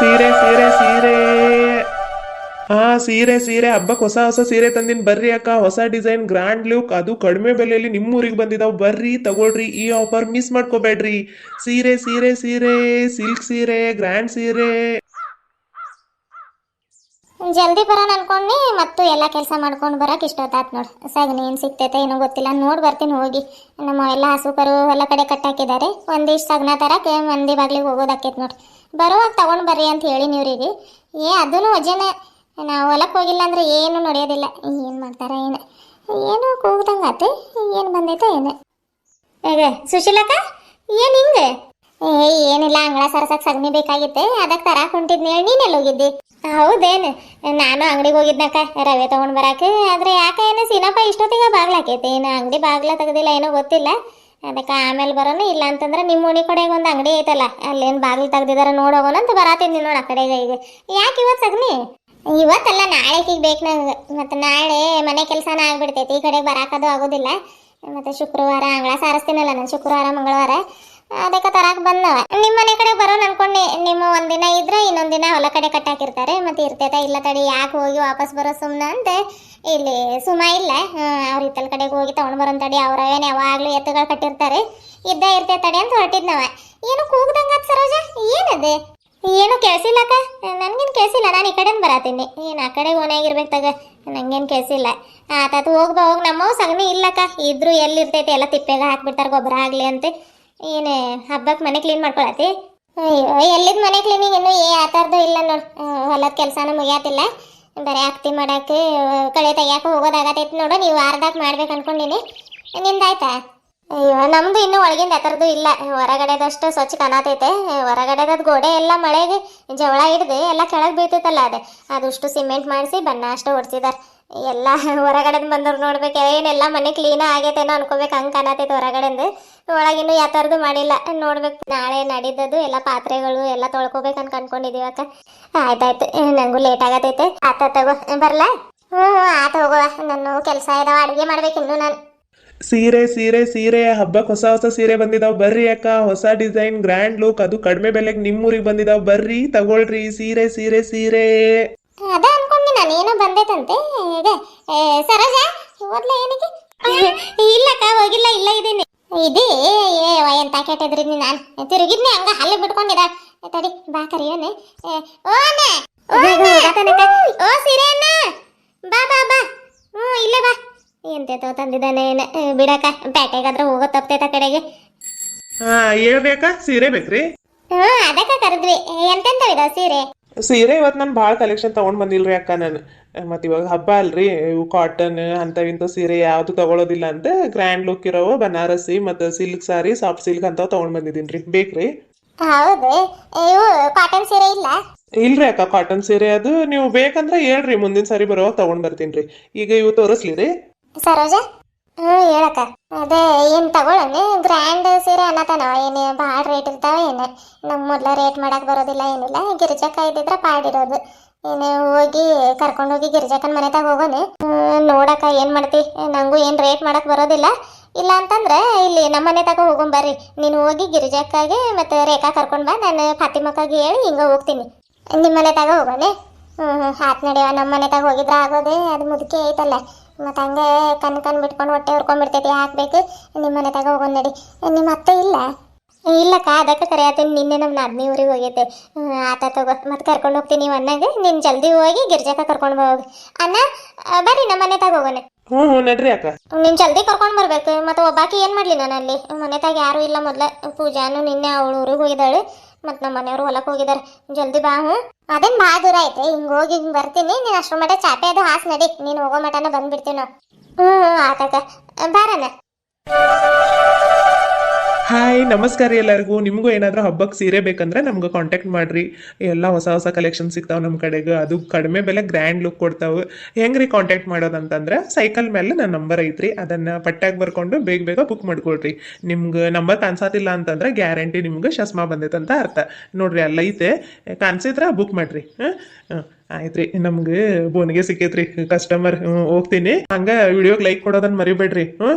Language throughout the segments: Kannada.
ಸೀರೆ ಸೀರೆ ಸೀರೆ ಸೀರೆ ಸೀರೆ ಹಬ್ಬಕ್ಕೆ ಹೊಸ ಹೊಸ ಸೀರೆ ತಂದಿನ ಬರ್ರಿ ಅಕ್ಕ. ಹೊಸ ಡಿಸೈನ್, ಗ್ರ್ಯಾಂಡ್ ಲುಕ್, ಅದು ಕಡಿಮೆ ಬೆಲೆಯಲ್ಲಿ ನಿಮ್ಮೂರಿಗೆ ಬಂದಿದಾವ್. ಬರ್ರಿ ತಗೊಳ್ರಿ, ಈ ಆಫರ್ ಮಿಸ್ ಮಾಡ್ಕೋಬೇಡ್ರಿ. ಸೀರೆ ಸೀರೆ ಸೀರೆ, ಸಿಲ್ಕ್ ಸೀರೆ, ಗ್ರ್ಯಾಂಡ್ ಸೀರೆ. ಜಲ್ದಿ ಬರೋಣ ಅನ್ಕೊಂಡಿ ಮತ್ತು ಎಲ್ಲ ಕೆಲಸ ಮಾಡ್ಕೊಂಡು ಬರಕ್ಕೆ ಇಷ್ಟೊತ್ತಾತ್ ನೋಡಿ. ಸಗಣಿ ಏನು ಸಿಗ್ತೈತೆ ಏನೋ ಗೊತ್ತಿಲ್ಲ, ನೋಡಿ ಬರ್ತೀನಿ ಹೋಗಿ. ನಮ್ಮ ಎಲ್ಲ ಹಸು ಕರು ಎಲ್ಲ ಕಡೆ ಕಟ್ಟಾಕಿದ್ದಾರೆ. ಒಂದಿಷ್ಟು ಸಗಣ ತರಕ್ಕೆ ಮಂದಿ ಬಾಗ್ಲಿಗೆ ಹೋಗೋದಾಕೈತೆ ನೋಡಿ. ಬರುವಾಗ ತಗೊಂಡು ಬರ್ರಿ ಅಂತ ಹೇಳಿ ನೀವ್ರಿಗೆ. ಅದೂ ವಜನೆ. ನಾವು ಹೊಲಕ್ಕೆ ಹೋಗಿಲ್ಲ ಅಂದ್ರೆ ಏನು ನಡೆಯೋದಿಲ್ಲ. ಏನು ಮಾಡ್ತಾರ ಏನು ಕೂಗ್ದಂಗೆ ಆತು. ಏನು ಬಂದೈತೆ ಏನು ಈಗ ಸುಶೀಲಕ್ಕ ಏನು ಹಿಂಗೆ? ಏನಿಲ್ಲ, ಅಂಗಳ ಸರಸಕ್ಕೆ ಸಗಣಿ ಬೇಕಾಗಿತ್ತೆ, ಅದಕ್ಕೆ ತರಕ್ಕೆ ಹೊಂಟಿದ್ನಿ. ನೀನೆಲ್ಲ ಹೋಗಿದ್ದಿ? ಹೌದೇನು? ನಾನು ಅಂಗಡಿಗೆ ಹೋಗಿದ್ನಕ್ಕ ರವೆ ತೊಗೊಂಡು ಬರಕ್ಕೆ. ಆದರೆ ಯಾಕೆ ಏನು ಸೀನಪ್ಪ ಇಷ್ಟೊತ್ತಿಗೆ ಬಾಗ್ಲಾಕೈತೆ, ಏನು ಅಂಗಡಿ ಬಾಗ್ಲ ತೆಗ್ದಿಲ್ಲ ಏನೋ ಗೊತ್ತಿಲ್ಲ. ಅದಕ್ಕೆ ಆಮೇಲೆ ಬರೋಣ. ಇಲ್ಲ ಅಂತಂದ್ರೆ ನಿಮ್ಮ ಮನೆ ಕಡೆಗೆ ಒಂದು ಅಂಗಡಿ ಐತಲ್ಲ, ಅಲ್ಲೇನು ಬಾಗಿಲು ತೆಗ್ದಿದಾರೆ ನೋಡೋಗೋಣ ಅಂತ ಬರಾತೀನಿ ನೋಡಿ ಆ ಕಡೆಗೆ. ಈಗ ಯಾಕೆ ಇವತ್ತು ಸಗಣಿ? ಇವತ್ತಲ್ಲ ನಾಳೆಗೆ ಬೇಕು ನಂಗೆ. ಮತ್ತು ನಾಳೆ ಮನೆ ಕೆಲಸನ ಆಗ್ಬಿಡ್ತೈತಿ, ಈ ಕಡೆಗೆ ಬರಾಕದು ಆಗೋದಿಲ್ಲ. ಮತ್ತು ಶುಕ್ರವಾರ ಅಂಗಳ ಸಾರಿಸ್ತೀನಲ್ಲ ನಾನು, ಶುಕ್ರವಾರ ಮಂಗಳವಾರ, ಅದಕ್ಕೆ ತರಕ್ಕೆ ಬಂದವ. ನಿಮ್ಮ ಮನೆ ಕಡೆ ಬರೋಣ ಅನ್ಕೊಂಡೆ. ನಿಮ್ಮ ಒಂದಿನ ಇದ್ರೆ ಇನ್ನೊಂದು ದಿನ ಹೊಲ ಕಡೆ ಕಟ್ಟಾಕಿರ್ತಾರೆ. ಮತ್ತೆ ಇರ್ತೈತ ಇಲ್ಲ ತಡಿ ಯಾಕೆ ಹೋಗಿ ವಾಪಸ್ ಬರೋ ಸುಮ್ಮನೆ ಅಂತ ಇಲ್ಲಿ ಸುಮ ಇಲ್ಲ. ಅವ್ರ ಇತ್ತಲ ಕಡೆಗೆ ಹೋಗಿ ತೊಗೊಂಡು ಬರೋನ್ ತಡಿ, ಅವ್ರವೇನು ಯಾವಾಗಲೂ ಎತ್ತುಗಳು ಕಟ್ಟಿರ್ತಾರೆ, ಇರ್ತೈತೆ ತಡಿ ಅಂತ ಹೊರಟಿದ್ನವ. ಏನು ಕೂಗ್ದಂಗೆ ಆತ್ ಸರೋಜ, ಏನದೆ? ಏನು ಕೇಳಿಸಿಲ್ಲಕ್ಕ? ನನ್ಗೇನು ಕೇಳಿಸಿಲ್ಲ, ನಾನು ಈ ಕಡೆಯಿಂದ ಬರತ್ತೀನಿ. ಏನು ಆ ಕಡೆಗೆ ಓನಾಗಿರ್ಬೇಕು ತಗ, ನಂಗೇನು ಕೇಳಿಸಿಲ್ಲ. ಆತಾತು ಹೋಗ್ಬಾ ಹೋಗಿ. ನಮ್ಮವು ಸಗಣಿ ಇಲ್ಲಕ್ಕ, ಇದ್ರು ಎಲ್ಲಿರ್ತೈತಿ ಎಲ್ಲ ತಿಪ್ಪೆಗೆ ಹಾಕ್ಬಿಡ್ತಾರೆ ಗೊಬ್ಬರ ಆಗಲಿ ಅಂತ. ಏನು ಹಬ್ಬಕ್ಕೆ ಮನೆ ಕ್ಲೀನ್ ಮಾಡ್ಕೊಳತಿ? ಅಯ್ಯೋ ಎಲ್ಲಿದ್ ಮನೆ ಕ್ಲೀನಿಂಗ್ ಇನ್ನೂ ಆ ಥರದ್ದು ಇಲ್ಲ ನೋಡಿ. ಹೊಲದ ಕೆಲಸನೂ ಮುಗಿಯಾತಿಲ್ಲ, ಬರೀ ಅಕ್ತಿ ಮಾಡಕ್ಕೆ ಕಳೆ ತೆಗಿಯಾಕೆ ಹೋಗೋದಾಗತೈತಿ ನೋಡು. ನೀವು ವಾರದಾಗ ಮಾಡ್ಬೇಕು ಅನ್ಕೊಂಡಿನಿ. ನಿಮ್ದಾಯ್ತಾ? ಅಯ್ಯೋ ನಮ್ಮದು ಇನ್ನೂ ಒಳಗಿಂದ ಆ ಥರದ್ದು ಇಲ್ಲ. ಹೊರಗಡೆದಷ್ಟು ಸ್ವಚ್ಛ ಕಾಣತೈತೆ. ಹೊರಗಡೆದದು ಗೋಡೆ ಎಲ್ಲ ಮಳೆಗೆ ಜವಳ ಹಿಡ್ದು ಎಲ್ಲ ಕೆಳಗೆ ಬೀಳ್ತೈತಲ್ಲ, ಅದಷ್ಟು ಸಿಮೆಂಟ್ ಮಾಡಿಸಿ ಬಣ್ಣ ಅಷ್ಟು ಹೊಡ್ಸಿದಾರೆ. ಎಲ್ಲ ಹೊರಗಡೆದು ಬಂದವ್ರು ನೋಡ್ಬೇಕು, ಏನೆಲ್ಲ ಮನೆ ಕ್ಲೀನ ಆಗೈತೇನೋ ಅನ್ಕೋಬೇಕು, ಹಂಗೆ ಕಾಣತೈತೆ ಹೊರಗಡೆಂದು. ಒಳಗಿನ್ನೂ ಯಾವ ಥರದ್ದು ಮಾಡಿಲ್ಲ, ನೋಡ್ಬೇಕು. ನಾಳೆ ನಡೀದದು ಎಲ್ಲ ಪಾತ್ರೆಗಳು ಎಲ್ಲ ತೊಳ್ಕೊಬೇಕು ಅನ್ಕೊಂಡಿದೀವಿ ಅಕ್ಕ. ಆಯ್ತಾಯ್ತು, ನನಗೂ ಲೇಟ್ ಆಗತೈತೆ. ಆತ ತಗೋ ಬರಲ್ಲ? ಹ್ಞೂ ಆತ ಹೋಗುವ, ನನ್ನ ಕೆಲಸ ಇದಾವ, ಅಡುಗೆ ಮಾಡ್ಬೇಕು ಇನ್ನು ನಾನು. ಸೀರೆ ಸೀರೆ ಸೀರೆ, ಹಬ್ಬಕ್ಕೆ ಹೊಸ ಹೊಸ ಸೀರೆ ಬಂದಿದಾವ್. ಬರ್ರಿ ಅಕ್ಕ. ಹೊಸ ಡಿಸೈನ್, ಗ್ರ್ಯಾಂಡ್ ಲುಕ್, ಅದು ಕಡಿಮೆ ಬೆಲೆಗೆ ನಿಮ್ಮೂರಿಗೆ ಬಂದಿದಾವ್. ಬರ್ರಿ ತಗೊಳ್ರಿ. ಸೀರೆ ಸೀರೆ ಸೀರೆ. ಅದ ಅನ್ಕೊಂಡಿ ನಾನು, ಏನೋ ಬಂದೈತಂತೆ. ಸರೋಜ ಹೋದ್ಲ ಏನಿಗೆ? ಇಲ್ಲಕ್ಕ ಹೋಗಿಲ್ಲ, ಇಲ್ಲ ಇದೀನಿ. ಇದೇ ಎಂತ ಕೆಟ್ಟಿದ್ರಿ ನಾನು ತಿರುಗಿದ್ನಿ ಹಂಗ ಹಲ್ಲಿ ಬಿಟ್ಕೊಂಡಿದ. ತಡಿ ಬಾ ಕರಿಯೋನೆ. ಓ ಅಣ್ಣ, ಓ ಸೀರೆ ಅಣ್ಣ, ಬಾ ಬಾ ಬಾ. ಇಲ್ಲೇ ಬಾ. ಎಂತೆತೋ ತಂದಿದ್ದಾನೆ ಬಿಡಕ್ಕ, ಪೇಟೆಗಾದ್ರೆ ಹೋಗೋ ತಪ್ಪತೈತ ಕಡೆಗೆ. ಹೇಳ್ಬೇಕಾ? ಸೀರೆ ಬೇಕ್ರಿ? ಅದಕ್ಕ ಕರೆದ್ವಿ. ಎಂತೆಂತವಿದ ಸೀರೆ? ಸೀರೆ ಇವತ್ತು ನಾನು ಭಾಳ ಕಲೆಕ್ಷನ್ ತೊಗೊಂಡು ಬಂದಿಲ್ರಿ ಅಕ್ಕ. ನಾನು ಮತ್ತು ಇವಾಗ ಹಬ್ಬ ಅಲ್ರಿ, ಇವು ಕಾಟನ್ ಅಂಥವಿಂಥ ಸೀರೆ ಯಾವುದು ತೊಗೊಳೋದಿಲ್ಲ ಅಂತ ಗ್ರ್ಯಾಂಡ್ ಲುಕ್ ಇರೋವು ಬನಾರಸಿ ಮತ್ತು ಸಿಲ್ಕ್ ಸಾರಿ, ಸಾಫ್ಟ್ ಸಿಲ್ಕ್ ಅಂಥವು ತೊಗೊಂಡು ಬಂದಿದ್ದೀನಿ ರೀ. ಬೇಕ್ರಿ? ಹೌದು. ಇವು ಕಾಟನ್ ಸೀರೆ ಇಲ್ಲ? ಇಲ್ರಿ ಅಕ್ಕ, ಕಾಟನ್ ಸೀರೆ ಅದು ನೀವು ಬೇಕಂದ್ರೆ ಹೇಳ್ರಿ, ಮುಂದಿನ ಸಾರಿ ಬರುವಾಗ ತೊಗೊಂಡು ಬರ್ತೀನಿ ರೀ. ಈಗ ಇವು ತೋರಿಸ್ಲಿ ರೀ ಸರೋಜ? ಹೇಳಕ್ಕ. ಅದೇ ಏನು ತಗೊಳ್ಳೋಣ? ಗ್ರ್ಯಾಂಡ್ ಸೀರೆ ಅನ್ನತಾನವ, ಏನು ಭಾಳ ರೇಟ್ ಇರ್ತಾವ ಏನು? ನಮ್ಮ ಮೊದಲ ರೇಟ್ ಮಾಡಕ್ಕೆ ಬರೋದಿಲ್ಲ ಏನಿಲ್ಲ. ಗಿರಿಜಕ್ಕ ಇದ್ದಿದ್ರೆ ಪಾಡಿರೋದು. ಏನು ಹೋಗಿ ಕರ್ಕೊಂಡೋಗಿ ಗಿರಿಜಕ್ಕನ ಮನೆ ತಗ ಹೋಗೋಣ. ನೋಡಕ್ಕ ಏನು ಮಾಡ್ತಿ, ನನಗೂ ಏನು ರೇಟ್ ಮಾಡಕ್ಕೆ ಬರೋದಿಲ್ಲ. ಇಲ್ಲ ಅಂತಂದ್ರೆ ಇಲ್ಲಿ ನಮ್ಮ ಮನೆ ತಗ ಹೋಗೊಂಬರ್ರಿ. ನೀನು ಹೋಗಿ ಗಿರಿಜಕ್ಕಾಗೆ ಮತ್ತು ರೇಖಾ ಕರ್ಕೊಂಡು ಬಾ, ನಾನು ಫಾತಿಮಕ್ಕಾಗಿ ಹೇಳಿ ಹಿಂಗೆ ಹೋಗ್ತೀನಿ. ನಿಮ್ಮ ಮನೆ ತಗ ಹೋಗೋಣ. ಹಾತ್ ನಡೆಯವ. ನಮ್ಮ ಮನೆ ತಗ ಹೋಗಿದ್ರೆ ಆಗೋದೆ, ಅದು ಮುದುಕಿ ಐತಲ್ಲ, ಮತ್ತು ಹಂಗೆ ಕಣ್ ಬಿಟ್ಕೊಂಡು ಹೊಟ್ಟೆ ಹುರ್ಕೊಂಡ್ಬಿಡ್ತೈತಿ. ಹಾಕ್ಬೇಕು. ನಿಮ್ಮ ಮನೆ ತಗ ಹೋಗೋಣ ನಡಿ. ನಿಮ್ಮ ಅತ್ತೆ ಇಲ್ಲ? ಇಲ್ಲಕ್ಕ, ಅದಕ್ಕೆ ಕರೆಯತ್ತೀನಿ. ನಿನ್ನೆ ನಮ್ಮ ನಾದ್ನಿ ಊರಿಗೆ ಹೋಗೈತೆ. ಆತ ತಗೋ, ಮತ್ತೆ ಕರ್ಕೊಂಡು ಹೋಗ್ತೀನಿ ನೀವು ಅಣ್ಣಗೆ. ನೀನು ಜಲ್ದಿ ಹೋಗಿ ಗಿರ್ಜಕ್ಕ ಕರ್ಕೊಂಡು ಹೋಗಿ. ಅಣ್ಣ ಬರ್ರಿ, ನಮ್ಮ ಮನೆ ತಗ ಹೋಗೋಣ. ಹ್ಞೂ ನಡ್ರಿ ಅಕ್ಕ. ನೀನು ಜಲ್ದಿ ಕರ್ಕೊಂಡು ಬರ್ಬೇಕು. ಮತ್ತು ಒಬ್ಬಾಕಿ ಏನು ಮಾಡಲಿ ನಾನು ಅಲ್ಲಿ ಮನೆ ತಾಗ ಯಾರೂ ಇಲ್ಲ. ಮೊದಲ ಪೂಜಾನು ನಿನ್ನೆ ಅವಳು ಊರಿಗೆ ಹೋಗಿದ್ದಾಳೆ, ಮತ್ತು ನಮ್ಮ ಮನೆಯವರು ಹೊಲಕ್ಕೆ ಹೋಗಿದ್ದಾರೆ. ಜಲ್ದಿ ಬಾ. ಅದೇನು ಭಾಳ ದೂರ ಐತೆ, ಹಿಂಗೆ ಹೋಗಿ ಹಿಂಗೆ ಬರ್ತೀನಿ. ನೀನು ಅಷ್ಟರ ಮಟ್ಟ ಚಾಪೆ ಅದು ಹಾಸ್ ನಡಿ, ನೀನು ಹೋಗೋ ಮಟನ ಬಂದುಬಿಡ್ತೀವಿ ನಾವು. ಆತಕ್ಕ ಬಾರಣ್ಣ. ಹಾಯ್ ನಮಸ್ಕಾರ ಎಲ್ಲರಿಗೂ. ನಿಮಗೂ ಏನಾದರೂ ಹಬ್ಬಕ್ಕೆ ಸೀರೆ ಬೇಕಂದ್ರೆ ನಮ್ಗೆ ಕಾಂಟ್ಯಾಕ್ಟ್ ಮಾಡಿರಿ. ಎಲ್ಲ ಹೊಸ ಹೊಸ ಕಲೆಕ್ಷನ್ ಸಿಗ್ತಾವೆ ನಮ್ಮ ಕಡೆಗೆ. ಅದು ಕಡಿಮೆ ಬೆಲೆ ಗ್ರ್ಯಾಂಡ್ ಲುಕ್ ಕೊಡ್ತಾವೆ. ಹೆಂಗೆ ರೀ ಕಾಂಟ್ಯಾಕ್ಟ್ ಮಾಡೋದಂತಂದ್ರೆ ಸೈಕಲ್ ಮೇಲೆ ನನ್ನ ನಂಬರ್ ಐತ್ರಿ, ಅದನ್ನು ಪಟ್ಟಾಗಿ ಬರ್ಕೊಂಡು ಬೇಗ ಬೇಗ ಬುಕ್ ಮಾಡ್ಕೊಳ್ರಿ. ನಿಮ್ಗೆ ನಂಬರ್ ಕಾಣಿಸೋದಿಲ್ಲ ಅಂತಂದ್ರೆ ಗ್ಯಾರಂಟಿ ನಿಮ್ಗೆ ಚಸ್ಮಾ ಬಂದೈತಂತ ಅರ್ಥ. ನೋಡ್ರಿ ಅಲ್ಲ ಐತೆ, ಕಾಣಿಸಿದ್ರೆ ಬುಕ್ ಮಾಡಿರಿ. ಆಯ್ತು ರೀ, ನಮ್ಗೆ ಬೋನಿಗೆ ಸಿಕ್ಕೈತ್ರಿ ಕಸ್ಟಮರ್. ಹೋಗ್ತೀನಿ. ಹಂಗೆ ವಿಡಿಯೋಗೆ ಲೈಕ್ ಕೊಡೋದನ್ನ ಮರಿಬೇಡ್ರಿ.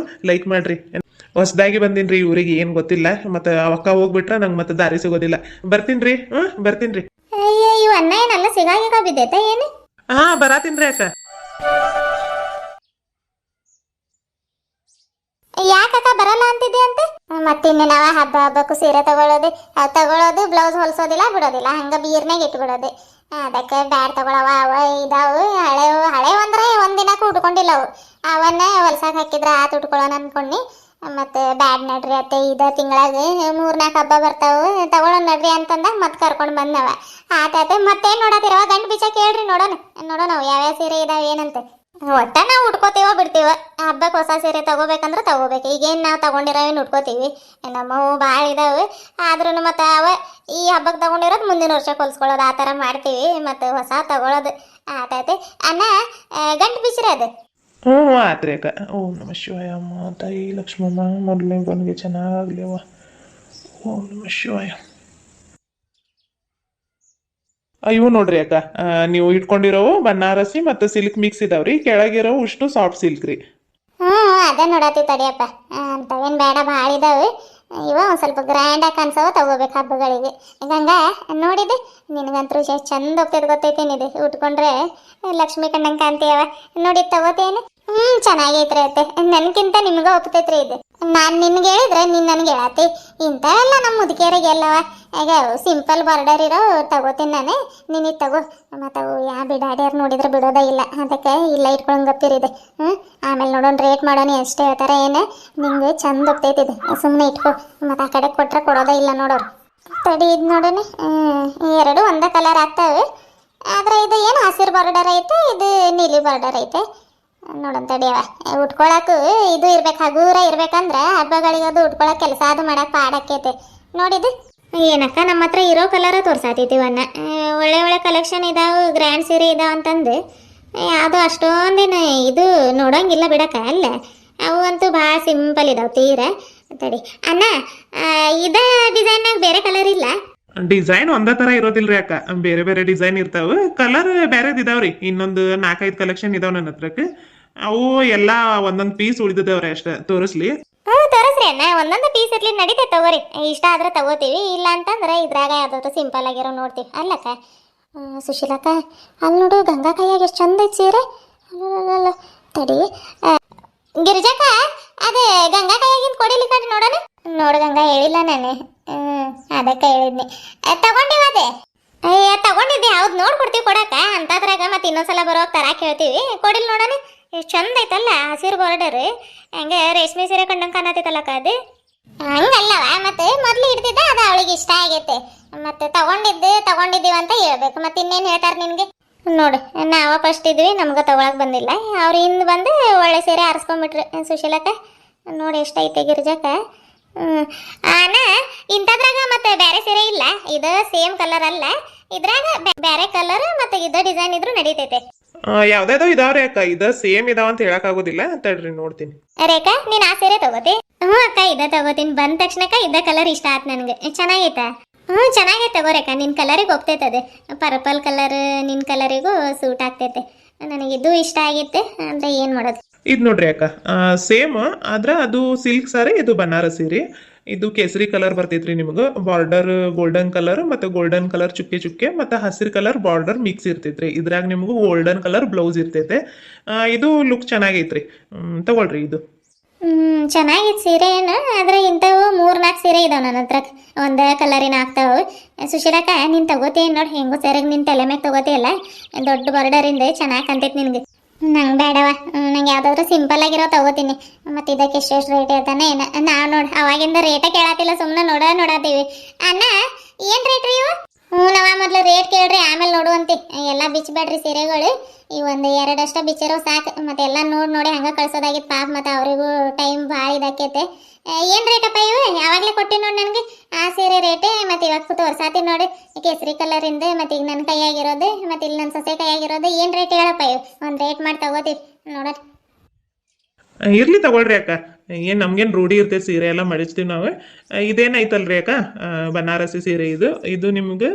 ಲೈಕ್ ಮಾಡಿರಿ. ಹೊಸದಾಗಿ ಬಂದೀನಿ ರೀ ಊರಿಗೆ, ಏನು ಗೊತ್ತಿಲ್ಲ. ಮತ್ತು ಅವಕ್ಕ ಹೋಗ್ಬಿಟ್ರೆ ನಂಗೆ ಮತ್ತೆ ದಾರಿ ಸಿಗೋದಿಲ್ಲ. ಬರ್ತೀನಿ ರೀ. ಬರ್ತೀನಿ ರೀ. ಅಯ್ಯ ಇವ್ ಅನ್ನ ಏನಲ್ಲ ಸಿಗಾಗಿಗ ಬಿದ್ದೈತೆ ಏನು? ಹಾ ಬರಾತೀನ್ರಿ ಅಕ್ಕ. ಯಾಕಕ್ಕ ಬರಲ್ಲ ಅಂತಿದ್ದೆ ಅಂತೆ? ಮತ್ತಿನ್ನು ನಾವ ಹಬ್ಬ ಹಬ್ಬಕ್ಕೂ ಸೀರೆ ತಗೊಳ್ಳೋದು ಬ್ಲೌಸ್ ಹೊಲ್ಸೋದಿಲ್ಲ ಬಿಡೋದಿಲ್ಲ, ಹಂಗ ಬೀರ್ನಾಗ ಇಟ್ಬಿಡೋದು. ಅದಕ್ಕೆ ಬ್ಯಾಡ್ ತಗೊಳವ ಅವ ಇದಾವು ಹಳೆ ಅಂದ್ರೆ ಒಂದಿನಕ್ಕೂ ಉಟ್ಕೊಂಡಿಲ್ಲ ಅವು. ಅವನ್ನ ಹೊಲ್ಸಾಕ್ ಹಾಕಿದ್ರ ಆತ ಉಟ್ಕೊಳ್ಳೋಣ ಅನ್ಕೊಂಡಿ. ಮತ್ತೆ ಬ್ಯಾಡ್ ನಡ್ರಿ ಅತ್ತೆ ಇದ ತಿಂಗಳಾಗ 3-4 ಹಬ್ಬ ಬರ್ತಾವು ತಗೊಳ್ಳೋ ನಡ್ರಿ ಅಂತಂದಾಗ ಮತ್ತೆ ಕರ್ಕೊಂಡು ಬಂದವ. ಆತಾತೆ ಮತ್ತೇನ್ ನೋಡತ್ತಿರವ ಗಂಡು ಬೀಚ ಕೇಳ್ರಿ ನೋಡೋಣ ಯಾವ್ಯಾವ ಸೀರೆ ಇದಾವ ಏನಂತೆ. ಒಟ್ಟ ನಾವು ಉಟ್ಕೋತೀವೋ ಬಿಡ್ತೀವ, ಹಬ್ಬಕ್ಕೆ ಹೊಸ ಸೀರೆ ತಗೋಬೇಕಂದ್ರೆ ತಗೋಬೇಕು. ಈಗೇನು ನಾವು ತಗೊಂಡಿರೋವೇನು ಉಟ್ಕೋತೀವಿ, ನಮ್ಮವು ಭಾಳ ಇದಾವೆ. ಆದ್ರೂ ಮತ್ತು ಈ ಹಬ್ಬಕ್ಕೆ ತಗೊಂಡಿರೋದು ಮುಂದಿನ ವರ್ಷಕ್ಕೆ ಹೊಲ್ಸ್ಕೊಳ್ಳೋದು ಆ ಥರ ಮಾಡ್ತೀವಿ. ಮತ್ತು ಹೊಸ ತಗೊಳ್ಳೋದು ಆತೈತೆ. ಅನ್ನ ಗಂಟು ಬಿಸಿರಿ ಅದು. ಹ್ಞೂ ಆತ್ರಿ ಅಕ್ಕ. ಓಂ ನಮ ಶಿವಾಯ. ಅಮ್ಮ ತಾಯಿ ಲಕ್ಷ್ಮಮ್ಮ ಮೊದಲನೇ ಬನ್ನಿಗೆ ಚೆನ್ನಾಗಲಿವ. ಓಂ ನಮ ಶಿವಾಯ. ಇವು ನೋಡ್ರಿ ಅಕ್ಕ, ನೀವು ಇಟ್ಕೊಂಡಿರೋವು ಬನಾರಸಿ ಮತ್ತು ಸಿಲ್ಕ್ ಮಿಕ್ಸ್ ಇದಾವ್ರಿ. ಕೆಳಗಿರೋವು ಉಷ್ಟು ಸಾಫ್ಟ್ ಸಿಲ್ಕ್ ರೀ. ಅದೇ ನೋಡತ್ತಿ ತಡಿಯಪ್ಪ, ಅಂತವೇನು ಬೇಡ ಭಾಳ ಇದಾವೆ. ಇವ ಒಂದು ಸ್ವಲ್ಪ ಗ್ರ್ಯಾಂಡಾಗಿ ಕಾಣಿಸವ ತಗೋಬೇಕು ಹಬ್ಬಗಳಿಗೆ. ಗಂಗಾ ನೋಡಿದೆ ನಿನಗಂತೂ ಚಂದ ಹೋಗ್ತೈತೆ ಗೊತ್ತೈತೇನಿದೆ, ಉಟ್ಕೊಂಡ್ರೆ ಲಕ್ಷ್ಮಿ ಕಣ್ಣಂಗೆ ಕಾಣ್ತೀಯವ. ನೋಡಿ ತಗೋತೇನೆ. ಚೆನ್ನಾಗೈತ್ರಿ ಅತ್ತೆ, ನನ್ಗಿಂತ ನಿಮ್ಗೆ ಒಪ್ತೈತ್ರಿ ಇದು. ನಾನು ನಿನ್ಗೆ ಹೇಳಿದ್ರೆ ನೀನು ನನಗೆ ಹೇಳತ್ತಿ. ಇಂಥವೆಲ್ಲ ನಮ್ಮ ಮುದುಕಿಯರಿಗೆ ಎಲ್ಲವ ಈಗ ಸಿಂಪಲ್ ಬಾರ್ಡರ್ ಇರೋ ತಗೋತೀನಿ ನಾನೇ, ನೀನು ತಗೋ. ಮತ್ತು ಅವು ಯಾ ಬಿಡಾಡ್ಯಾರು ನೋಡಿದ್ರೆ ಬಿಡೋದೇ ಇಲ್ಲ, ಅದಕ್ಕೆ ಇಲ್ಲ ಇಟ್ಕೊಳಂಗೆ ಗಪ್ಪಿರಿದೆ. ಆಮೇಲೆ ನೋಡೋಣ ರೇಟ್ ಮಾಡೋಣ ಎಷ್ಟು ಹೇಳ್ತಾರೆ ಏನು. ನಿಂಗೆ ಚಂದ ಒಪ್ತೈತಿದೆ, ಸುಮ್ಮನೆ ಇಟ್ಕೊ. ಮತ್ತು ಆ ಕಡೆ ಕೊಟ್ಟರೆ ಕೊಡೋದೇ ಇಲ್ಲ ನೋಡೋರು. ತಡಿ ಇದು ನೋಡೋಣ, ಎರಡು ಒಂದೇ ಕಲರ್ ಆಗ್ತವೆ. ಆದರೆ ಇದು ಏನು ಹಸಿರು ಬಾರ್ಡರ್ ಐತೆ, ಇದು ನೀಲಿ ಬಾರ್ಡರ್ ಐತೆ. ನೋಡೋಣ ತಡಿಯವ. ಉಟ್ಕೊಳಕ್ಕೂ ಇದು ಇರ್ಬೇಕು, ಹಗೂರ ಇರ್ಬೇಕಂದ್ರೆ ಹಬ್ಬಗಳಿಗೆ ಅದು ಉಟ್ಕೊಳಕ್ಕೆ ಕೆಲಸ ಅದು ಮಾಡಕ್ಕೆ ಪಾಡಕ್ಕೈತೆ. ನೋಡಿದ್ದು ಏನಕ್ಕ ನಮ್ಮ ಹತ್ರ ಇರೋ ಕಲರ ತೋರ್ಸಾತಿದ್ದೀವನ್ನ. ಒಳ್ಳೆ ಕಲೆಕ್ಷನ್ ಇದಾವೆ, ಗ್ರ್ಯಾಂಡ್ ಸೀರೆ ಇದಾವೆ ಅಂತಂದು ಯಾವುದೋ ಅಷ್ಟೊಂದೇನು ಇದು ನೋಡೋಂಗಿಲ್ಲ ಬಿಡಕ್ಕ. ಅಲ್ಲ ಅವು ಅಂತೂ ಭಾಳ ಸಿಂಪಲ್ ಇದಾವೆ ತೀರ. ತಡಿ ಅಣ್ಣ, ಇದ ಡಿಸೈನ್ನಾಗ ಬೇರೆ ಕಲರ್ ಇಲ್ಲ? ಡಿಸೈನ್ ಒಂದೇ ಥರ ಇರೋದಿಲ್ರಿ ಅಕ್ಕ, ಬೇರೆ ಬೇರೆ ಡಿಸೈನ್ ಇರ್ತಾವೆ. ಕಲರ್ ಬೇರೆದು ಇದಾವ್ರಿ. ಇನ್ನೊಂದು 4-5 ಕಲೆಕ್ಷನ್ ಇದಾವೆ ನನ್ನ ಹತ್ರಕ್ಕೆ. ಅವು ಎಲ್ಲ ಒಂದೊಂದು ಪೀಸ್ ಉಳಿದಿದ್ದಾವ್ರಿ ಅಷ್ಟೇ. ತೋರಿಸ್ಲಿ? ತೋರಿಸ್ರಿ ಅಣ್ಣ, ಒಂದೊಂದು ಪೀಸ್ ಇರ್ಲಿ ನಡೀತೈತೆ ತಗೋರಿ. ಇಷ್ಟ ಆದ್ರೆ ತಗೋತೀವಿ, ಇಲ್ಲ ಅಂತಂದ್ರೆ ಇದ್ರಾಗ ಯಾವ್ದಾದ್ರು ಸಿಂಪಲ್ ಆಗಿರೋ ನೋಡ್ತೀವಿ. ಅಲ್ಲಕ್ಕ ಸುಶೀಲಕ್ಕ, ಅಲ್ಲಿ ನೋಡು ಗಂಗಾ ಕೈಯಾಗ ಎಷ್ಟು ಚಂದ ಐತಿ ಸೀರೆ. ಅಲ್ಲ ತಡಿ ಗಿರಿಜಕ್ಕ, ಅದೇ ಗಂಗಾ ಕೈಯಾಗಿಂದ ಕೊಡಿಲಿ ಕಡೆ ನೋಡೋಣ. ನೋಡು ಗಂಗಾ ಹೇಳಿಲ್ಲ ನಾನು, ಅದಕ್ಕೆ ಹೇಳಿದ್ನಿ. ತಗೊಂಡಿವದೆ ತಗೊಂಡಿದ್ದೆ, ಹೌದು ನೋಡ್ಕೊಡ್ತೀವಿ ಕೊಡಕ್ಕ. ಅಂತದ್ರಾಗ ಮತ್ತೆ ಇನ್ನೊಂದ್ಸಲ ಬರೋವಾಗ ತರಾಕ್ ಹೇಳ್ತೀವಿ. ಕೊಡಿಲ್ ನೋಡೋಣ ಎಷ್ಟು ಚಂದ ಐತಲ್ಲ ಹಸಿರು ಬಾರ್ಡರ್, ಹಂಗೆ ರೇಷ್ಮೆ ಸೀರೆ ಕಂಡಂಗೆ ಕಾಣತೈತಲ್ಲಕ್ಕ ಅದು. ಹಂಗಲ್ಲವ, ಮತ್ತೆ ಮೊದ್ಲು ಹಿಡ್ದಿದ್ದ ಅದು ಅವಳಿಗೆ ಇಷ್ಟ ಆಗೈತೆ. ಮತ್ತೆ ತಗೊಂಡಿದ್ದೀವಿ ಅಂತ ಹೇಳ್ಬೇಕು. ಮತ್ತೆ ಇನ್ನೇನು ಹೇಳ್ತಾರೆ ನಿನಗೆ? ನೋಡಿ ನಾವ ಫಸ್ಟ್ ಇದ್ವಿ, ನಮ್ಗೆ ತಗೊಳಕ್ ಬಂದಿಲ್ಲ. ಅವ್ರು ಹಿಂದೆ ಬಂದು ಒಳ್ಳೆ ಸೀರೆ ಆರಿಸ್ಕೊಂಡ್ಬಿಟ್ರಿ ಸುಶೀಲಕ್ಕ. ನೋಡಿ ಎಷ್ಟೈತೆ ಗಿರಿಜಕ್ಕ. ಅಣ್ಣ ಇಂಥದ್ರಾಗ ಮತ್ತೆ ಬೇರೆ ಸೀರೆ ಇಲ್ಲ, ಇದು ಸೇಮ್ ಕಲರ್ ಅಲ್ಲ, ಇದ್ರಾಗ ಬೇರೆ ಕಲರ್ ಮತ್ತೆ ಇದ ಡಿಸೈನ್ ಇದ್ರು ನಡೀತೈತೆ. ಯಾವ್ದಾವ್ದೋ ಇದಾವ್ರಿ ಅಕ್ಕ, ಇದು ಸೇಮ್ ಇದಾವ ಅಂತ ಹೇಳಕ್ ಆಗೋದಿಲ್ಲ. ತಡ್ರಿ ನೋಡ್ತೀನಿ. ರೇಖಾ ನೀನ್ ಆ ಸೀರೆ ತಗೋತಿ? ಅಕ್ಕ ಇದ ತಗೋತೀನಿ. ಬಂದ ತಕ್ಷಣಕ್ಕ ಇದ ಕಲರ್ ಇಷ್ಟ ಆತ್ ನನ್ಗೆ. ಚೆನ್ನಾಗೈತಾ? ಚೆನ್ನಾಗೈತೆ ತಗೋ ರೇಖಾ, ನಿನ್ ಕಲರಿಗೆ ಹೋಗ್ತೈತೆ. ಅದು ಪರ್ಪಲ್ ಕಲರ್ ನಿನ್ ಕಲರಿಗೂ ಸೂಟ್ ಆಗ್ತೈತೆ. ನನಗಿದು ಇಷ್ಟ ಆಗಿತ್ತೆ ಅಂದ್ರೆ ಏನ್ ಮಾಡೋದು. ಇದು ನೋಡ್ರಿ ಅಕ್ಕ, ಸೇಮ್ ಆದ್ರ ಅದು ಸಿಲ್ಕ್ ಸಾರಿ, ಇದು ಬನಾರಸಿ ರೀ. ಇದು ಕೇಸರಿ ಕಲರ್ ಬರ್ತೈತ್ರಿ. ನಿಮ್ಗೆ ಬಾರ್ಡರ್ ಗೋಲ್ಡನ್ ಕಲರ್ ಮತ್ತೆ ಗೋಲ್ಡನ್ ಕಲರ್ ಚುಕ್ಕೆ ಮತ್ತೆ ಹಸಿರು ಕಲರ್ ಬಾರ್ಡರ್ ಮಿಕ್ಸ್ ಇರ್ತೈತ್ರಿ. ಇದ್ರಾಗ ನಿಮ್ಗೆ ಗೋಲ್ಡನ್ ಕಲರ್ ಬ್ಲೌಸ್ ಇರ್ತೈತೆ. ಇದು ಲುಕ್ ಚೆನ್ನಾಗೈತ್ರಿ, ತಗೊಳ್ರಿ. ಇದು ಚೆನ್ನಾಗಿತ್ತು ಸೀರೆ ಏನು, ಆದ್ರೆ ಇಂಥವು 3-4 ಸೀರೆ ಇದಾವೆ ನನ್ನ ಹತ್ರ, ಒಂದೇ ಕಲರಿನ ಆಗ್ತಾವೆ. ಸುಶೀಲಕ್ಕ ನೀನು ತಗೋತೀನಿ ನೋಡಿ, ಹೆಂಗೋ ಸೀರೆಗೆ ನಿನ್ನ ತಲೆ ಮ್ಯಾಗ ತಗೋತಿಯಲ್ಲ, ದೊಡ್ಡ ಬಾರ್ಡರಿಂದ ಚೆನ್ನಾಗಿ ಕಾಣ್ತೈತೆ ನಿನಗೆ. ನಂಗೆ ಬೇಡವ, ನಂಗೆ ಯಾವ್ದಾದ್ರು ಸಿಂಪಲ್ ಆಗಿರೋ ತಗೋತೀನಿ. ಮತ್ತು ಇದಕ್ಕೆ ಎಷ್ಟೆಷ್ಟು ರೇಟ್ ಇರ್ತಾನೆ ಏನು. ನಾವು ನೋಡಿ ಅವಾಗಿಂದ ರೇಟೇ ಕೇಳತ್ತಿಲ್ಲ, ಸುಮ್ಮನೆ ನೋಡತ್ತೀವಿ. ಅಣ್ಣ ಏನು ರೇಟ್ ರೀ ಇವು? ನಾವ ಮೊದಲು ರೇಟ್ ಕೇಳ್ರಿ, ಆಮೇಲೆ ನೋಡುವಂತೆ. ಎಲ್ಲ ಬಿಚ್ಚಬೇಡ್ರಿ ಸೀರೆಗಳು, ಈ ಒಂದು 2 ಅಷ್ಟ ಬಿಚ್ಚಿರೋ ಸಾಕು. ಮತ್ತೆ ಎಲ್ಲ ನೋಡಿ ಹಂಗೆ ಕಳ್ಸೋದಾಗಿತ್ತು ಪಾಪ. ಮತ್ತು ಅವರಿಗೂ ಟೈಮ್ ಭಾಳ ಇದಾಕೈತೆ. ಏನು ರೇಟಪ್ಪ ಇವು? ಯಾವಾಗಲೇ ಕೊಟ್ಟಿ ನೋಡಿ ನನಗೆ ಆ ಸೀರೆ ರೇಟೇ. ಮತ್ತು ಇವಾಗ ತೋರ್ಸಾತಿ ನೋಡಿ ಕೇಸರಿ ಕಲರಿಂದ. ಮತ್ತು ಈಗ ನನ್ನ ಕೈಯಾಗಿರೋದು ಮತ್ತು ಇಲ್ಲಿ ನನ್ನ ಸೊಸೆ ಕೈಯಾಗಿರೋದು ಏನು ರೇಟ್ ಹೇಳಪ್ಪ ಇವು? ಒಂದು ರೇಟ್ ಮಾಡಿ ತಗೋತೀವಿ ನೋಡೋಣ. ಇರ್ಲಿ ತಗೊಳ್ರಿ ಅಕ್ಕ, ಏನು ನಮ್ಗೇನು ರೂಢಿ ಇರ್ತೈತೆ ಸೀರೆ ಎಲ್ಲ ಮಡಿಸ್ತೀವಿ ನಾವು. ಇದೇನೈತಲ್ರಿ ಅಕ್ಕ, ಬನಾರಸಿ ಸೀರೆ ಇದು ನಿಮ್ಗೆ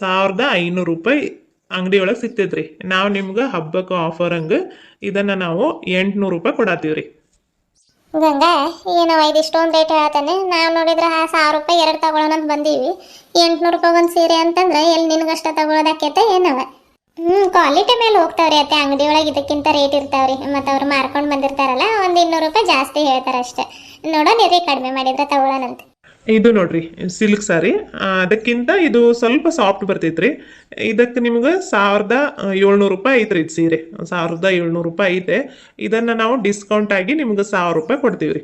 1500 ರೂಪಾಯಿ ಅಂಗಡಿ ಒಳಗೆ ಸಿಗ್ತೈತ್ರಿ. ನಾವು ನಿಮ್ಗೆ ಹಬ್ಬಕ್ಕೆ ಆಫರ್ ಹಂಗೆ ಇದನ್ನು ನಾವು 800 ರೂಪಾಯಿ ಕೊಡತ್ತೀವಿ ರೀ. ಗಂಗಾ ಏನೋ ಇದಿಷ್ಟೊಂದು ರೇಟ್ ಹೇಳ್ತಾನೆ. ನಾವು ನೋಡಿದ್ರೆ 1000 ರೂಪಾಯಿ 2 ತಗೊಳ್ಳೋಣ ಅಂತ ಬಂದೀವಿ. 800 ರೂಪಾಯಿ ಒಂದು ಸೀರೆ ಅಂತಂದ್ರೆ ಎಲ್ಲಿ ನಿನಗಷ್ಟ ತಗೊಳ್ಳೋದಾಕೈತೆ ಏನವ. ಕ್ವಾಲಿಟಿ ಮೇಲೆ ಹೋಗ್ತಾವ್ರಿ ಅತ್ತೆ. ಅಂಗಡಿ ಒಳಗೆ ಇದಕ್ಕಿಂತ ರೇಟ್ ಇರ್ತಾವ್ರಿ. ಮತ್ತು ಅವ್ರು ಮಾರ್ಕೊಂಡು ಬಂದಿರ್ತಾರಲ್ಲ, ಒಂದು 200 ರೂಪಾಯಿ ಜಾಸ್ತಿ ಹೇಳ್ತಾರೆ ಅಷ್ಟೇ. ನೋಡೋಣ ರೀ, ಕಡಿಮೆ ಮಾಡಿದ್ರೆ ತಗೊಳ್ಳೋಣಂತೆ. ಇದು ನೋಡ್ರಿ ಸಿಲ್ಕ್ ಸಾರಿ, ಅದಕ್ಕಿಂತ ಇದು ಸ್ವಲ್ಪ ಸಾಫ್ಟ್ ಬರ್ತೈತ್ರಿ. ಇದಕ್ಕೆ ನಿಮ್ಗೆ 1700 ರೂಪಾಯಿ ಐತ್ರಿ. ಇದು ಸೀರೆ 1700 ರೂಪಾಯಿ ಐತೆ. ಇದನ್ನು ನಾವು ಡಿಸ್ಕೌಂಟ್ ಆಗಿ ನಿಮ್ಗೆ 1000 ರೂಪಾಯಿ ಕೊಡ್ತೀವಿ ರೀ.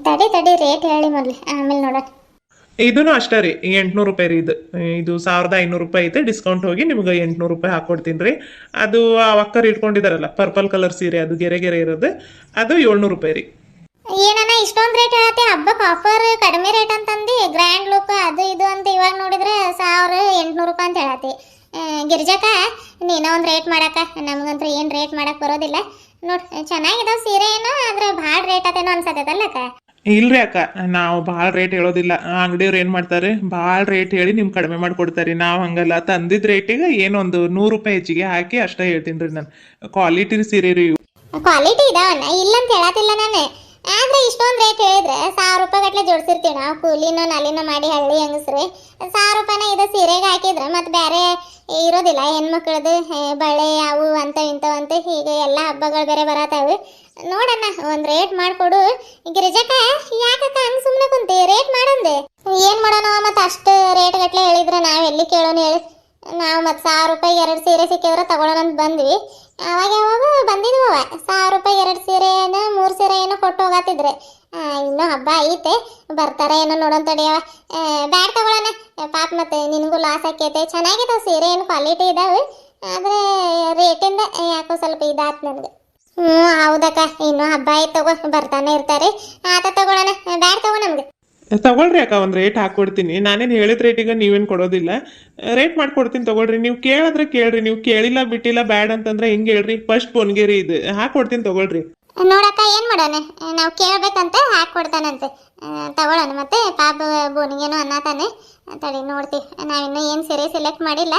ತಡಿ ರೇಟ್ ಹೇಳಿ ಮೊದಲು, ಆಮೇಲೆ ನೋಡೋಣ. ಇದೂ ಅಷ್ಟೇ ರೀ, 800 ರೂಪಾಯಿ ರೀ. ಇದು 1500 ರೂಪಾಯಿ ಐತೆ. ಡಿಸ್ಕೌಂಟ್ ಹೋಗಿ ನಿಮ್ಗೆ 800 ರೂಪಾಯಿ ಹಾಕ್ಕೊಡ್ತೀನಿ ರೀ. ಅದು ಆ ಅಕ್ಕರ್ ಇಟ್ಕೊಂಡಿದಾರಲ್ಲ ಪರ್ಪಲ್ ಕಲರ್ ಸೀರೆ, ಅದು ಗೆರೆ ಗೆರೆ ಇರೋದು, ಅದು 700 ರೂಪಾಯಿ ರೀ. ಏನಣ್ಣ ಇಷ್ಟೊಂದು ರೇಟ್ ಹೇಳತ್ತೆ? ಹಬ್ಬಕ್ಕೆ ಆಫರ್ ಕಡಿಮೆ ರೇಟ್ ಅಂತಂದು ಗ್ರ್ಯಾಂಡ್ ಲುಕ್ ಅದು ಇದು ಅಂತ ಇವಾಗ ನೋಡಿದ್ರೆ 1800 ರೂಪಾಯಿ ಅಂತ ಹೇಳತ್ತೆ. ಗಿರ್ಜಕ್ಕ ನೀನೋ ಒಂದು ರೇಟ್ ಮಾಡಕ್ಕ, ನಮಗಂತೂ ಏನು ರೇಟ್ ಮಾಡಕ್ಕೆ ಬರೋದಿಲ್ಲ. ನೋಡಿ ಚೆನ್ನಾಗಿದಾವೆ ಸೀರೆ ಏನೋ, ಆದ್ರೆ ಭಾಳ ರೇಟ್ ಆತೇನೋ ಅನ್ಸತ್ತದಲ್ಲಕ್ಕ. ಇಲ್ರಿ ಅಕ್ಕ, ನಾವು ಭಾಳ ರೇಟ್ ಹೇಳೋದಿಲ್ಲ. ಅಂಗಡಿಯವ್ರು ಏನು ಮಾಡ್ತಾರೆ, ಭಾಳ ರೇಟ್ ಹೇಳಿ ನಿಮ್ಗೆ ಕಡಿಮೆ ಮಾಡಿಕೊಡ್ತಾರೆ. ನಾವು ಹಂಗಲ್ಲ, ತಂದಿದ್ದ ರೇಟಿಗೆ ಏನೊಂದು 100 ರೂಪಾಯಿ ಹೆಚ್ಚಿಗೆ ಹಾಕಿ ಅಷ್ಟೇ ಹೇಳ್ತೀನಿ ರೀ. ನಾನು ಕ್ವಾಲಿಟಿ ಸೀರೆ ರೀ ಇವು. ಕ್ವಾಲಿಟಿ ಇದಾವಣ್ಣ, ಇಲ್ಲಂತ ಹೇಳತ್ತಿಲ್ಲ ನಾನು. ಆದ್ರೆ ಇಷ್ಟೊಂದು ರೇಟ್ ಹೇಳಿದ್ರೆ 1000 ರೂಪಾಯಿ ಗಟ್ಲೆ ಜೋಡಿಸಿರ್ತೀವಿ ನಾವು. ಕೂಲಿನೋ ನಲಿನೋ ಮಾಡಿ ಹಳ್ಳಿ ಹೆಂಗಸ್ರಿ 1000 ರೂಪಾಯಿನ ಇದು ಸೀರೆಗೆ ಹಾಕಿದ್ರೆ ಮತ್ತೆ ಬೇರೆ ಇರೋದಿಲ್ಲ. ಹೆಣ್ಮಕ್ಳದ್ದು ಬಳೆ ಅವು ಅಂತ ಇಂಥವಂತ ಹೀಗೆ ಎಲ್ಲ ಹಬ್ಬಗಳು ಬೇರೆ ಬರತ್ತಾವೆ. ನೋಡಣ್ಣ ಒಂದು ರೇಟ್ ಮಾಡಿಕೊಡು. ಗಿರಿಜಕ್ಕ ಯಾಕಕ್ಕ ಹಂಗೆ ಸುಮ್ಮನೆ ಕುಂತಿ? ರೇಟ್ ಮಾಡಂದೆ. ಏನು ಮಾಡೋಣ ಮತ್ತೆ ಅಷ್ಟು ರೇಟ್ ಗಟ್ಲೆ ಹೇಳಿದ್ರೆ ನಾವು ಎಲ್ಲಿ ಕೇಳೋಣ ಹೇಳಿ. ನಾವು ಮತ್ತೆ 1000 ರೂಪಾಯಿ 2 ಸೀರೆ ಸಿಕ್ಕಿದ್ರೆ ತಗೊಳ್ಳೋಣ ಅಂತ ಬಂದ್ವಿ. ಅವಾಗ ಬಂದಿದ್ವವ 1000 ರೂಪಾಯಿ 2 ಸೀರೆ ಏನೋ 3 ಸೀರೆ ಏನೋ ಕೊಟ್ಟು ಹೋಗತ್ತಿದ್ರೆ. ಇನ್ನೂ ಹಬ್ಬ ಐತೆ, ಬರ್ತಾರೆ ಏನೋ ನೋಡೋಣ ತಡಿಯವ. ಬ್ಯಾಡ್ ತಗೊಳ್ಳೋಣ ಪಾಪ, ಮತ್ತೆ ನಿನಗೂ ಲಾಸ್ ಆಕೈತೆ. ಚೆನ್ನಾಗಿದಾವೆ ಸೀರೆ, ಏನು ಕ್ವಾಲಿಟಿ ಇದಾವೆ, ಆದರೆ ರೇಟಿಂದ ಯಾಕೋ ಸ್ವಲ್ಪ ಇದಾತ್ ನನಗೆ. ಹೌದಕ್ಕ, ಇನ್ನೂ ಹಬ್ಬ ಐತೆ ತಗೋ, ಬರ್ತಾನೆ ಇರ್ತಾರೆ. ಆತ ತಗೊಳ್ಳೋಣ, ಬ್ಯಾಡ್ ತಗೋ ನಮ್ಗೆ. ತಗೊಳ್ರಿ ಅಕ್ಕ, ಒಂದು ರೇಟ್ ಹಾಕ್ಕೊಡ್ತೀನಿ. ನಾನೇನು ಹೇಳಿದ ರೇಟಿಗೆ ನೀವೇನು ಕೊಡೋದಿಲ್ಲ, ರೇಟ್ ಮಾಡ್ಕೊಡ್ತೀನಿ ತಗೊಳ್ರಿ. ನೀವು ಕೇಳಿದ್ರೆ ಕೇಳ್ರಿ, ನೀವು ಕೇಳಿಲ್ಲ ಬಿಟ್ಟಿಲ್ಲ ಬ್ಯಾಡ್ ಅಂತಂದ್ರೆ ಹಿಂಗೆ ಹೇಳ್ರಿ. ಫಸ್ಟ್ ಪೊನ್ಗೇರಿ ಇದು ಹಾಕ್ಕೊಡ್ತೀನಿ ತಗೊಳ್ರಿ. ನೋಡಕ್ಕ ಏನು ಮಾಡೋಣ, ನಾವು ಕೇಳ್ಬೇಕಂತ ಹಾಕ್ಕೊಡ್ತಾನಂತೆ. ತಗೊಳ್ಳೋಣ ಮತ್ತೆ. ಪಾಪ ಬೋನಿಗೇನು ಅನ್ನತಾನೆ. ತಡಿ ನೋಡ್ತೀವಿ. ನಾವಿನ್ನೂ ಏನು ಸೀರೆ ಸೆಲೆಕ್ಟ್ ಮಾಡಿಲ್ಲ.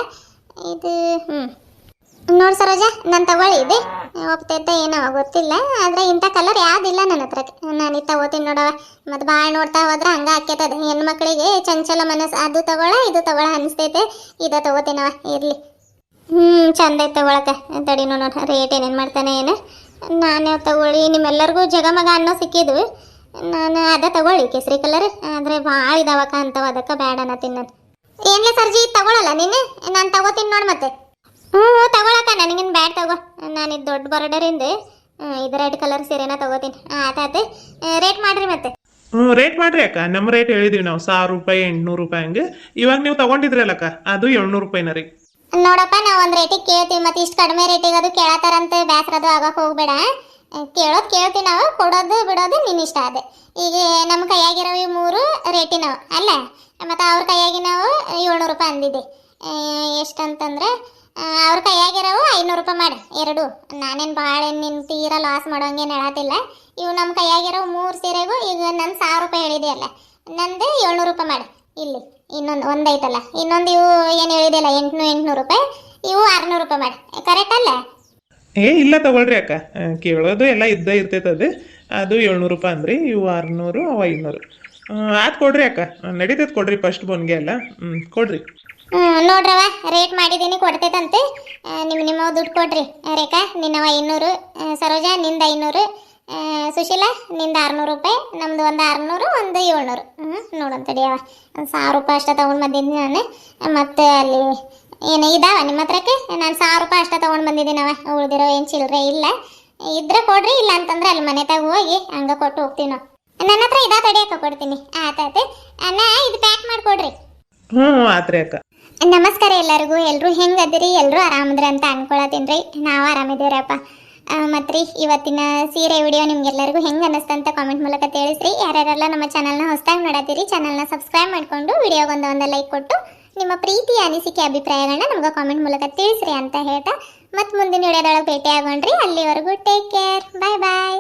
ಇದು ನೋಡಿ ಸರೋಜ, ನಾನು ತಗೊಳ್ಳಿ ಇದೆ ಒಪ್ತೈತೆ ಏನೋ ಗೊತ್ತಿಲ್ಲ. ಆದರೆ ಇಂಥ ಕಲರ್ ಯಾವುದಿಲ್ಲ ನನ್ನ ಹತ್ರ. ನಾನು ಇದು ತಗೋತೀನಿ ನೋಡವ. ಮತ್ತು ಭಾಳ ನೋಡ್ತಾ ಹೋದ್ರೆ ಹಂಗೆ ಹಾಕ್ಯತದ. ಹೆಣ್ಮಕ್ಳಿಗೆ ಚಂಚಲ ಮನಸ್ಸು, ಅದು ತಗೊಳ ಇದು ತಗೊಳ ಅನಿಸ್ತೈತೆ. ಇದು ತಗೋತೀನವ, ಇರಲಿ. ಚಂದ ಐತೆ ತಗೊಳಕ. ತಡಿ ನೋಡೋಣ ರೇಟ್ ಏನೇನು ಮಾಡ್ತಾನೆ ಏನು. ನಾನೇ ತಗೊಳ್ಳಿ, ನಿಮ್ಮೆಲ್ಲರಿಗೂ ಜಗಮಗ ಅನ್ನೋ ಸಿಕ್ಕಿದ್ವು. ನಾನು ಅದೇ ತಗೊಳ್ಳಿ ಕೇಸರಿ ಕಲರ್. ಆದರೆ ಭಾಳ ಇದಾವಕ್ಕ ಅಂತವ, ಅದಕ್ಕೆ ಬ್ಯಾಡ ಅನ್ನತ್ತೀನಿ ನಾನು. ಏನ್ಲೇ ಸರ್ಜಿ ತಗೊಳಲ್ಲ ನೀನು? ನಾನು ತಗೋತೀನಿ ನೋಡಿ ಮತ್ತೆ. ತಗೊಳಕ, ನನಗೇನು ಬ್ಯಾಡ್ ತಗೋ. ನಾನು ಇದು ದೊಡ್ಡ ಬಾರ್ಡರಿಂದ ಇದು ರೆಡ್ ಕಲರ್ ಸೀರೆನ ತಗೋತೀನಿ. ಆತಾಯ್ತು, ರೇಟ್ ಮಾಡ್ರಿ ಮತ್ತೆ. ರೇಟ್ ಮಾಡ್ರಿ ಅಕ್ಕ. ನಮ್ಮ ರೇಟ್ ಹೇಳಿದೀವಿ ನಾವು 1000 ರೂಪಾಯಿ 800 ರೂಪಾಯಿ ಹಂಗೆ. ಇವಾಗ ನೀವು ತಗೊಂಡಿದ್ರಲ್ಲಕ್ಕ, ಅದು 700 ರೂಪಾಯಿನ ರೀ. ನೋಡಪ್ಪ, ನಾವು ಒಂದು ರೇಟಿಗೆ ಕೇಳ್ತೀವಿ, ಮತ್ತೆ ಇಷ್ಟು ಕಡಿಮೆ ರೇಟಿಗೆ ಅದು ಕೇಳತ್ತಾರಂತೆ ಬೇಸರದು ಆಗಕ್ಕೆ ಹೋಗ್ಬೇಡ. ಕೇಳೋದು ಕೇಳ್ತೀವಿ ನಾವು, ಕೊಡೋದು ಬಿಡೋದು ನಿನ್ನ ಇಷ್ಟ ಅದೇ. ಈಗ ನಮ್ಮ ಕೈಯಾಗಿರೋವು 3 ರೇಟಿನವು ಅಲ್ಲ, ಮತ್ತು ಅವ್ರ ಕೈಯಾಗಿ ನಾವು 700 ರೂಪಾಯಿ ಅಂದಿದ್ದೆ. ಎಷ್ಟಂತಂದ್ರೆ ಅವ್ರ ಕೈಯಾಗಿರೋವು 500 ರೂಪಾಯಿ ಮಾಡಿ 2. ನಾನೇನು ಭಾಳ ನಿನ್ನ ತೀರಾ ಲಾಸ್ ಮಾಡೋಂಗೇನು ಹೇಳತ್ತಿಲ್ಲ. ಇವು ನಮ್ಮ ಕೈಯಾಗಿರೋ 3 ಸೀರೆಗೂ ಈಗ ನನ್ನ 1000 ರೂಪಾಯಿ ಹೇಳಿದೆಯಲ್ಲ, ನಂದು 700 ರೂಪಾಯಿ ಮಾಡಿ. ಇಲ್ಲಿ ಇನ್ನೊಂದು ಐತಲ್ಲ, ಇನ್ನೊಂದು ಇವು ಏನು ಹೇಳಿದೆಯಲ್ಲ 800 ರೂಪಾಯಿ, ಇವು 600 ರೂಪಾಯಿ ಮಾಡಿ. ಕರೆಕ್ಟ್ ಅಲ್ಲ? ಇಲ್ಲ ತಗೊಳ್ರಿ ಅಕ್ಕ, ಕೇಳೋದು ಎಲ್ಲ ಇದ್ದ ಇರ್ತೈತೆ. ಅದು 700 ರೂಪಾಯಿ ಅಂದ್ರಿ, ಇವು 600 ಅವು 500. ಆಯ್ತು ಕೊಡ್ರಿ ಅಕ್ಕ, ನಡೀತೈತೆ ಕೊಡ್ರಿ. ಫಸ್ಟ್ ಬೋನ್ಗೆ ಅಲ್ಲ, ಕೊಡ್ರಿ. ನೋಡ್ರವ, ರೇಟ್ ಮಾಡಿದ್ದೀನಿ ಕೊಡ್ತೈತಂತೆ. ನಿಮ್ಮ ದುಡ್ಡು ಕೊಡ್ರಿ. ರೇಖಾ ನಿನ್ನವ 500, ಸರೋಜಾ ನಿಂದ 500, ಸುಶೀಲಾ ನಿಂದ 600 ರೂಪಾಯಿ, ನಮ್ದು ಒಂದು 600 ಒಂದು 700. ನೋಡೋಣ ತಡಿಯವ, ಒಂದು 1000 ರೂಪಾಯಿ ಅಷ್ಟೇ ತೊಗೊಂಡು ಬಂದಿದ್ದೀನಿ ನಾನು. ಮತ್ತು ಅಲ್ಲಿ ಏನು ಇದಾವ ನಿಮ್ಮ ಹತ್ರಕ್ಕೆ? ನಾನು 1000 ರೂಪಾಯಿ ಅಷ್ಟೇ ತೊಗೊಂಡು ಬಂದಿದ್ದೀನವ, ಉಳಿದಿರೋ ಏನು ಚಿಲ್ಲರೆ ಇಲ್ಲ. ಇದ್ರೆ ಕೊಡ್ರಿ, ಇಲ್ಲ ಅಂತಂದ್ರೆ ಅಲ್ಲಿ ಮನೆ ತಾಗ ಹೋಗಿ ಹಂಗೆ ಕೊಟ್ಟು ಹೋಗ್ತೀವಿ ನಾವು. ನನ್ನ ಹತ್ರ ಇದಾ ತಡಿಯಕ್ಕೆ ಕೊಡ್ತೀನಿ. ಆಯ್ತಾಯ್ತು ಅಣ್ಣ, ಇದು ಪ್ಯಾಕ್ ಮಾಡಿಕೊಡ್ರಿ. ಆತ್ರಿ ಅಕ್ಕ. ನಮಸ್ಕಾರ ಎಲ್ಲರಿಗೂ. ಎಲ್ಲರೂ ಹೆಂಗೆ ಅದಿರಿ? ಎಲ್ಲರೂ ಆರಾಮದ್ರಿ ಅಂತ ಅನ್ಕೊಳತ್ತೀನಿ ರೀ. ನಾವು ಆರಾಮಿದ್ದೀರಪ್ಪ. ಮತ್ತು ರೀ, ಇವತ್ತಿನ ಸೀರೆ ವಿಡಿಯೋ ನಿಮ್ಗೆಲ್ಲರಿಗೂ ಹೆಂಗೆ ಅನ್ನಿಸ್ತಂತ ಕಾಮೆಂಟ್ ಮೂಲಕ ತಿಳಿಸ್ರಿ. ಯಾರ್ಯಾರೆಲ್ಲ ನಮ್ಮ ಚಾನಲ್ನ ಹೊಸದಾಗಿ ನೋಡತ್ತೀರಿ, ಚಾನಲ್ನ ಸಬ್ಸ್ಕ್ರೈಬ್ ಮಾಡಿಕೊಂಡು ವಿಡಿಯೋಗೊಂದು ಲೈಕ್ ಕೊಟ್ಟು ನಿಮ್ಮ ಪ್ರೀತಿಯ ಅನಿಸಿಕೆ ಅಭಿಪ್ರಾಯಗಳನ್ನ ನಮ್ಗೆ ಕಾಮೆಂಟ್ ಮೂಲಕ ತಿಳಿಸ್ರಿ ಅಂತ ಹೇಳ್ತಾ, ಮತ್ತು ಮುಂದಿನ ವಿಡಿಯೋದೊಳಗೆ ಭೇಟಿ ಆಗೋಣ್ರಿ. ಅಲ್ಲಿವರೆಗೂ ಟೇಕ್ ಕೇರ್, ಬಾಯ್ ಬಾಯ್.